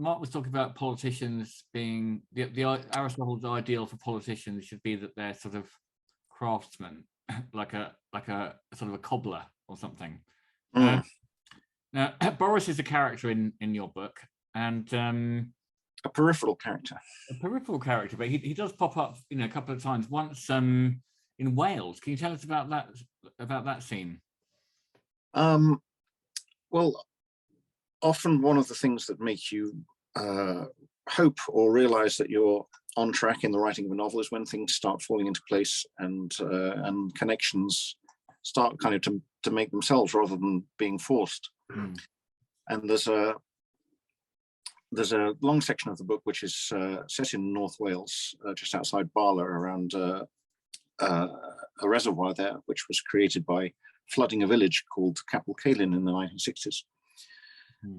Mark was talking about politicians being Aristotle's ideal for politicians should be that they're sort of craftsmen, like a sort of a cobbler or something. Now, Boris is a character in your book, and a peripheral character. A peripheral character, but he does pop up, a couple of times. Once in Wales. Can you tell us about that scene? Well, often one of the things that make you hope or realize that you're on track in the writing of a novel is when things start falling into place and connections start kind of to make themselves rather than being forced. And there's a long section of the book which is set in North Wales, just outside Barla, around a reservoir there, which was created by flooding a village called Capel Caelin in the 1960s.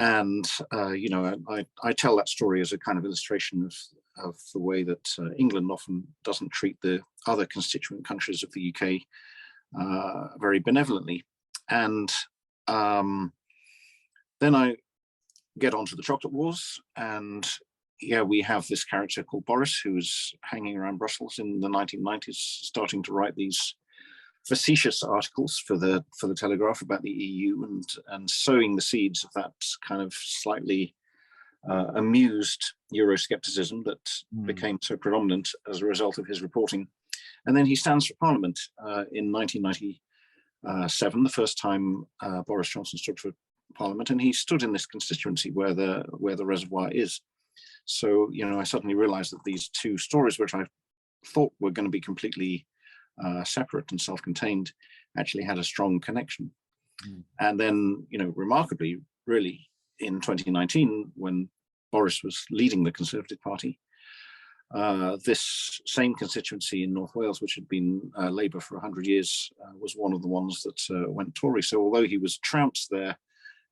And I tell that story as a kind of illustration of the way that England often doesn't treat the other constituent countries of the UK very benevolently. And then I get onto the Chocolate Wars, and we have this character called Boris, who was hanging around Brussels in the 1990s, starting to write these facetious articles for the Telegraph about the EU, and sowing the seeds of that kind of slightly amused Euroscepticism that became so predominant as a result of his reporting. And then he stands for Parliament in 1997, the first time Boris Johnson stood for Parliament, and he stood in this constituency where the reservoir is. So I suddenly realized that these two stories, which I thought were going to be completely separate and self-contained, actually had a strong connection. And then, remarkably, really, in 2019, when Boris was leading the Conservative Party, this same constituency in North Wales, which had been Labour for 100 years, was one of the ones that went Tory. So although he was trounced there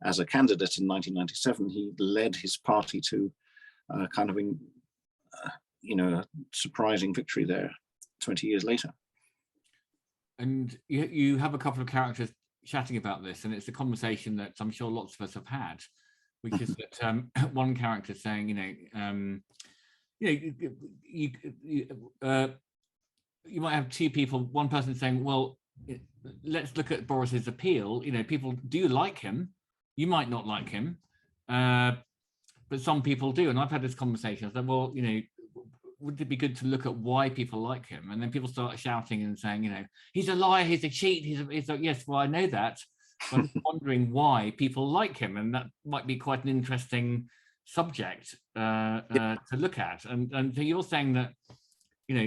as a candidate in 1997, he led his party to kind of a surprising victory there 20 years later. And you have a couple of characters chatting about this, and it's a conversation that I'm sure lots of us have had, which is that one character saying, you might have two people, one person saying, well, let's look at Boris's appeal. People do like him. You might not like him, but some people do. And I've had this conversation. I said, well, would it be good to look at why people like him? And then people start shouting and saying, he's a liar, he's a cheat, he's a, yes, well, I know that. But I'm wondering why people like him. And that might be quite an interesting subject to look at. And so you're saying that,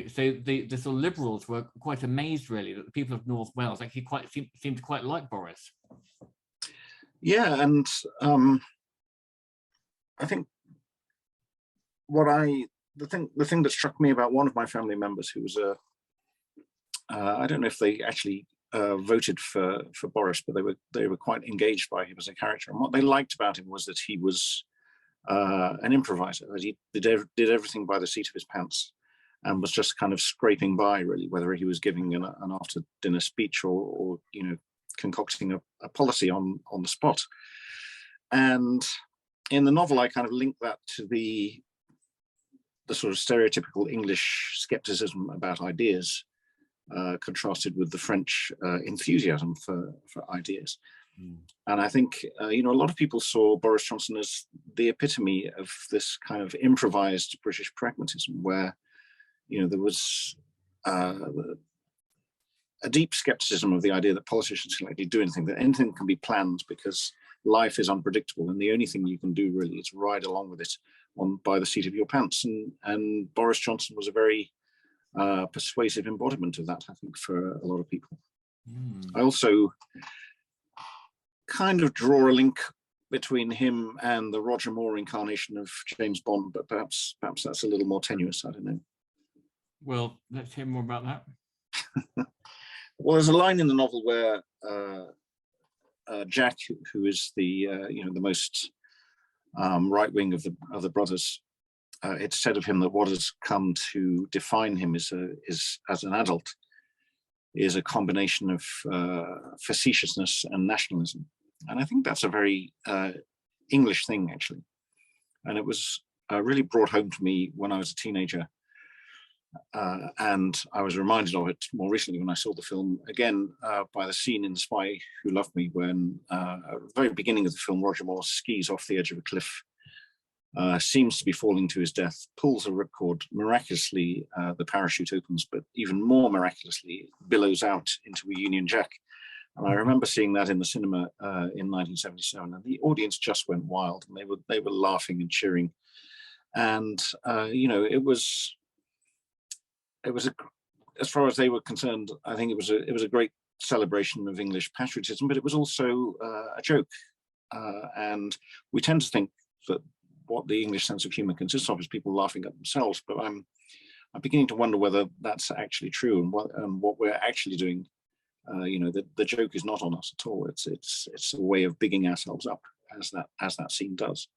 so the sort of liberals were quite amazed, really, that the people of North Wales actually seemed to quite like Boris. Yeah, and I think the thing that struck me about one of my family members, who was I don't know if they actually voted for Boris, but they were quite engaged by him as a character. And what they liked about him was that he was an improviser, that he did everything by the seat of his pants, and was just kind of scraping by, really, whether he was giving an after dinner speech or concocting a policy on the spot. And in the novel, I kind of link that to the sort of stereotypical English skepticism about ideas, contrasted with the French enthusiasm for ideas. And I think, a lot of people saw Boris Johnson as the epitome of this kind of improvised British pragmatism, where, there was a deep skepticism of the idea that politicians can actually do anything, that anything can be planned, because life is unpredictable, and the only thing you can do really is ride along with it by the seat of your pants. And Boris Johnson was a very persuasive embodiment of that, I think, for a lot of people. I also kind of draw a link between him and the Roger Moore incarnation of James Bond, but perhaps that's a little more tenuous, I don't know. Well, let's hear more about that. Well, there's a line in the novel where Jack, who is the the most right-wing of the brothers, it's said of him that what has come to define him is as an adult is a combination of facetiousness and nationalism, and I think that's a very English thing, actually. And it was really brought home to me when I was a teenager. And I was reminded of it more recently when I saw the film again by the scene in The Spy Who Loved Me, when at the very beginning of the film, Roger Moore skis off the edge of a cliff, seems to be falling to his death, pulls a ripcord. Miraculously, the parachute opens, but even more miraculously, billows out into a Union Jack. And I remember seeing that in the cinema in 1977, and the audience just went wild, and they were laughing and cheering. And you know, it was as far as they were concerned, I think it was a great celebration of English patriotism, but it was also a joke. And we tend to think that what the English sense of humor consists of is people laughing at themselves, but I'm beginning to wonder whether that's actually true, and what we're actually doing. You know, the joke is not on us at all. It's a way of bigging ourselves up, as that scene does.